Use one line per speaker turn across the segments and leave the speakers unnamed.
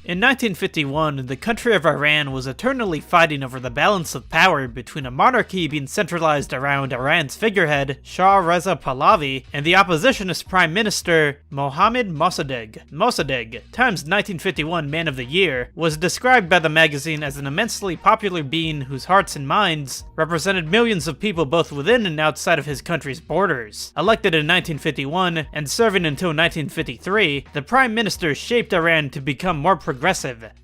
In 1951, the country of Iran was eternally fighting over the balance of power between a monarchy being centralized around Iran's figurehead, Shah Reza Pahlavi, and the oppositionist Prime Minister, Mohammad Mossadegh. Mossadegh, Time's 1951 Man of the Year, was described by the magazine as an immensely popular being whose hearts and minds represented millions of people both within and outside of his country's borders. Elected in 1951 and serving until 1953, the Prime Minister shaped Iran to become more progressive,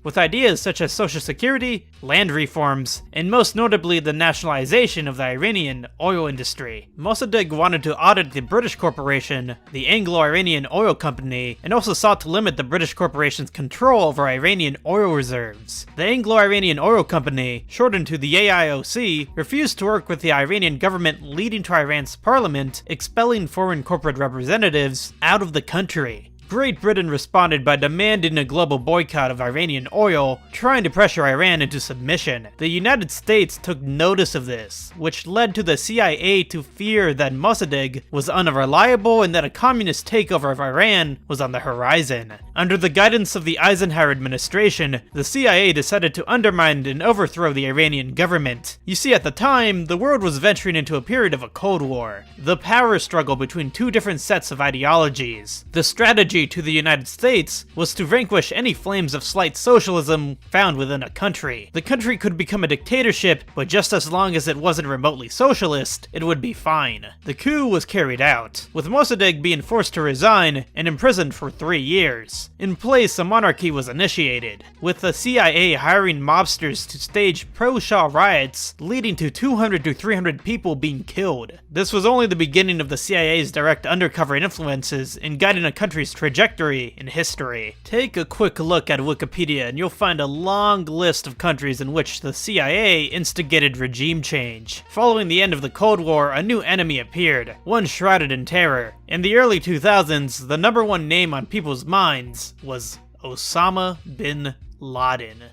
with ideas such as social security, land reforms, and most notably the nationalization of the Iranian oil industry. Mossadegh wanted to audit the British corporation, the Anglo-Iranian Oil Company, and also sought to limit the British corporation's control over Iranian oil reserves. The Anglo-Iranian Oil Company, shortened to the AIOC, refused to work with the Iranian government, leading to Iran's parliament expelling foreign corporate representatives out of the country. Great Britain responded by demanding a global boycott of Iranian oil, trying to pressure Iran into submission. The United States took notice of this, which led to the CIA to fear that Mossadegh was unreliable and that a communist takeover of Iran was on the horizon. Under the guidance of the Eisenhower administration, the CIA decided to undermine and overthrow the Iranian government. You see, at the time, the world was venturing into a period of a Cold War, the power struggle between two different sets of ideologies. The strategy to the United States was to vanquish any flames of slight socialism found within a country. The country could become a dictatorship, but just as long as it wasn't remotely socialist, it would be fine. The coup was carried out, with Mossadegh being forced to resign and imprisoned for 3 years. In place, a monarchy was initiated, with the CIA hiring mobsters to stage pro-Shah riots, leading to 200 to 300 people being killed. This was only the beginning of the CIA's direct undercover influences in guiding a country's trajectory in history. Take a quick look at Wikipedia and you'll find a long list of countries in which the CIA instigated regime change. Following the end of the Cold War, a new enemy appeared, one shrouded in terror. In the early 2000s, the #1 name on people's minds was Osama bin Laden.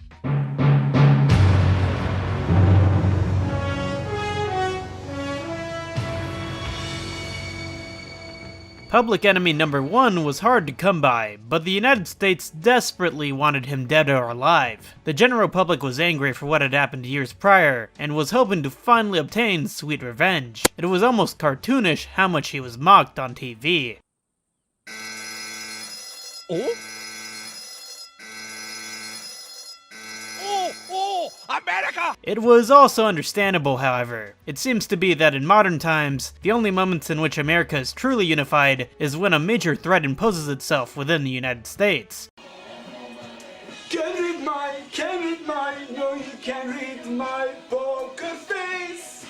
Public enemy #1 was hard to come by, but the United States desperately wanted him dead or alive. The general public was angry for what had happened years prior, and was hoping to finally obtain sweet revenge. It was almost cartoonish how much he was mocked on TV.
Oh? America!
It was also understandable, however. It seems to be that in modern times, the only moments in which America is truly unified is when a major threat imposes itself within the United States.
Can't read mine, no you can't read my poker face.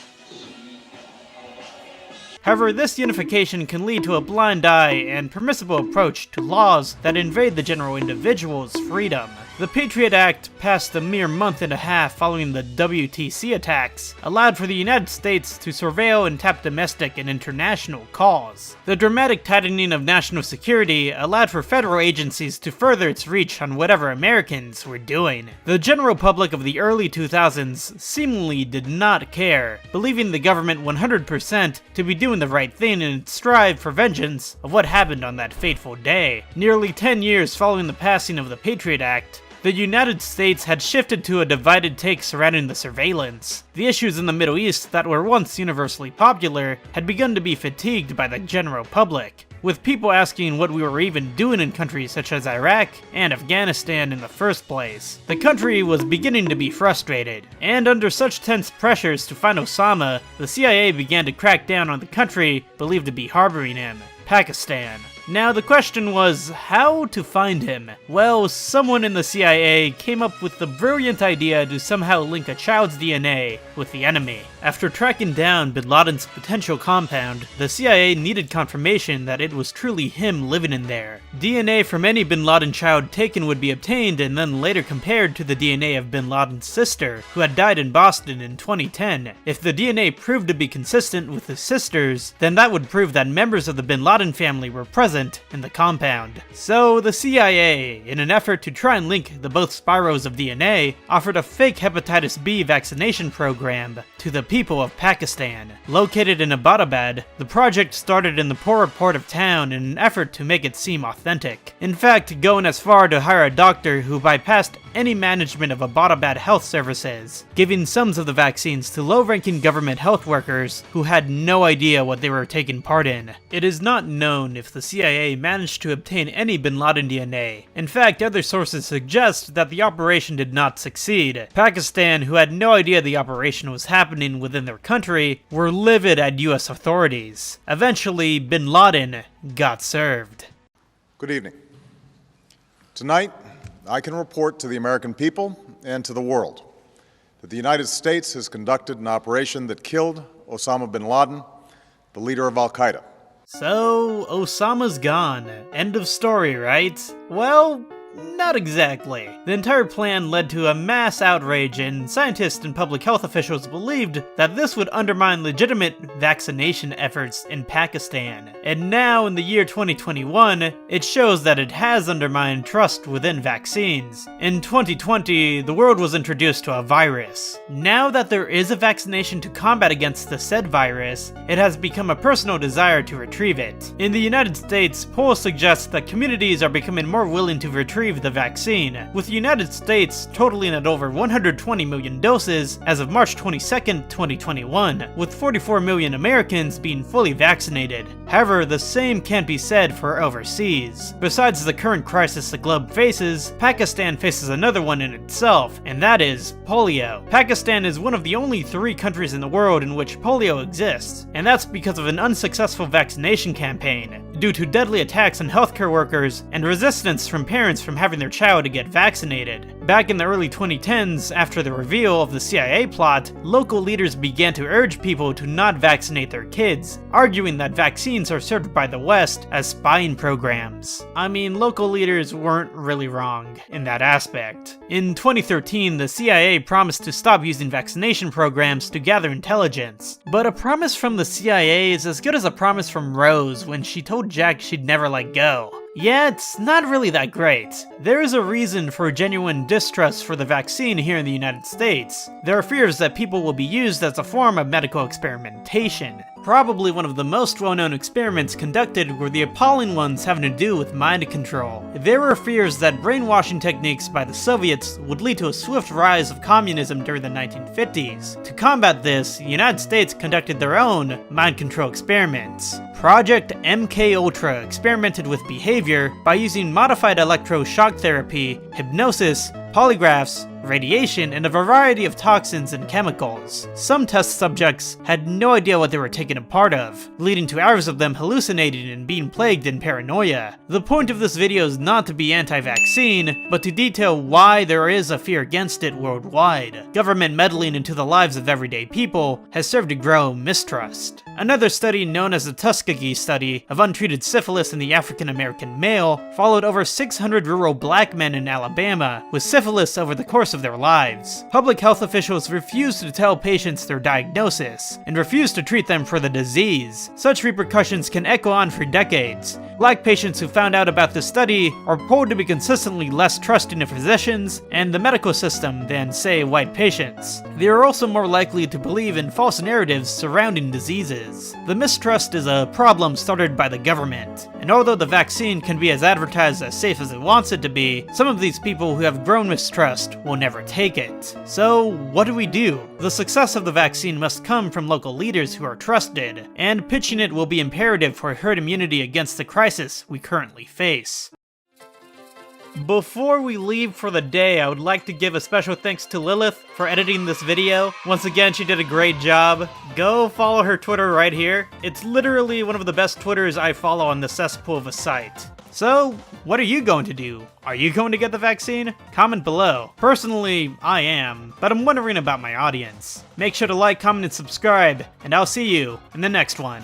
However, this unification can lead to a blind eye and permissible approach to laws that invade the general individual's freedom. The Patriot Act, passed a mere month and a half following the WTC attacks, allowed for the United States to surveil and tap domestic and international calls. The dramatic tightening of national security allowed for federal agencies to further its reach on whatever Americans were doing. The general public of the early 2000s seemingly did not care, believing the government 100% to be doing the right thing in its strive for vengeance of what happened on that fateful day. Nearly 10 years following the passing of the Patriot Act, the United States had shifted to a divided take surrounding the surveillance. The issues in the Middle East that were once universally popular had begun to be fatigued by the general public, with people asking what we were even doing in countries such as Iraq and Afghanistan in the first place. The country was beginning to be frustrated, and under such tense pressures to find Osama, the CIA began to crack down on the country believed to be harboring him, Pakistan. Now the question was, how to find him? Well, someone in the CIA came up with the brilliant idea to somehow link a child's DNA with the enemy. After tracking down bin Laden's potential compound, the CIA needed confirmation that it was truly him living in there. DNA from any bin Laden child taken would be obtained and then later compared to the DNA of bin Laden's sister, who had died in Boston in 2010. If the DNA proved to be consistent with his sister's, then that would prove that members of the bin Laden family were present in the compound. So the CIA, in an effort to try and link the both spirals of DNA, offered a fake Hepatitis B vaccination program to the people of Pakistan. Located in Abbottabad, the project started in the poorer part of town in an effort to make it seem authentic. In fact, going as far to hire a doctor who bypassed any management of Abbottabad health services, giving some of the vaccines to low-ranking government health workers who had no idea what they were taking part in. It is not known if the CIA managed to obtain any bin Laden DNA. In fact, other sources suggest that the operation did not succeed. Pakistan, who had no idea the operation was happening within their country, were livid at US authorities. Eventually, bin Laden got served.
Good evening. Tonight, I can report to the American people and to the world that the United States has conducted an operation that killed Osama bin Laden, the leader of Al-Qaeda.
So, Osama's gone. End of story, right? Well, not exactly. The entire plan led to a mass outrage, and scientists and public health officials believed that this would undermine legitimate vaccination efforts in Pakistan. And now, in the year 2021, it shows that it has undermined trust within vaccines. In 2020, the world was introduced to a virus. Now that there is a vaccination to combat against the said virus, it has become a personal desire to retrieve it. In the United States, polls suggest that communities are becoming more willing to retrieve the vaccine, with the United States totaling at over 120 million doses as of March 22nd, 2021, with 44 million Americans being fully vaccinated. However, the same can't be said for overseas. Besides the current crisis the globe faces, Pakistan faces another one in itself, and that is polio. Pakistan is one of the only 3 countries in the world in which polio exists, and that's because of an unsuccessful vaccination campaign, due to deadly attacks on healthcare workers and resistance from parents from having their child to get vaccinated. Back in the early 2010s, after the reveal of the CIA plot, local leaders began to urge people to not vaccinate their kids, arguing that vaccines are served by the West as spying programs. I mean, local leaders weren't really wrong in that aspect. In 2013, the CIA promised to stop using vaccination programs to gather intelligence. But a promise from the CIA is as good as a promise from Rose when she told Jack she'd never let go. Yeah, it's not really that great. There is a reason for genuine distrust for the vaccine here in the United States. There are fears that people will be used as a form of medical experimentation. Probably one of the most well-known experiments conducted were the appalling ones having to do with mind control. There were fears that brainwashing techniques by the Soviets would lead to a swift rise of communism during the 1950s. To combat this, the United States conducted their own mind control experiments. Project MKUltra experimented with behavior by using modified electroshock therapy, hypnosis, polygraphs, radiation, and a variety of toxins and chemicals. Some test subjects had no idea what they were taking a part of, leading to hours of them hallucinating and being plagued in paranoia. The point of this video is not to be anti-vaccine, but to detail why there is a fear against it worldwide. Government meddling into the lives of everyday people has served to grow mistrust. Another study, known as the Tuskegee study of untreated syphilis in the African American male, followed over 600 rural black men in Alabama with syphilis over the course of their lives. Public health officials refused to tell patients their diagnosis, and refused to treat them for the disease. Such repercussions can echo on for decades. Black patients who found out about this study are reported to be consistently less trusting of physicians and the medical system than, say, white patients. They are also more likely to believe in false narratives surrounding diseases. The mistrust is a problem started by the government, and although the vaccine can be as advertised as safe as it wants it to be, some of these people who have grown mistrust will never take it. So, what do we do? The success of the vaccine must come from local leaders who are trusted, and pitching it will be imperative for herd immunity against the crisis we currently face. Before we leave for the day, I would like to give a special thanks to Lilith for editing this video. Once again, she did a great job. Go follow her Twitter right here. It's literally one of the best Twitters I follow on the cesspool of a site. So, what are you going to do? Are you going to get the vaccine? Comment below. Personally, I am, but I'm wondering about my audience. Make sure to like, comment, and subscribe, and I'll see you in the next one.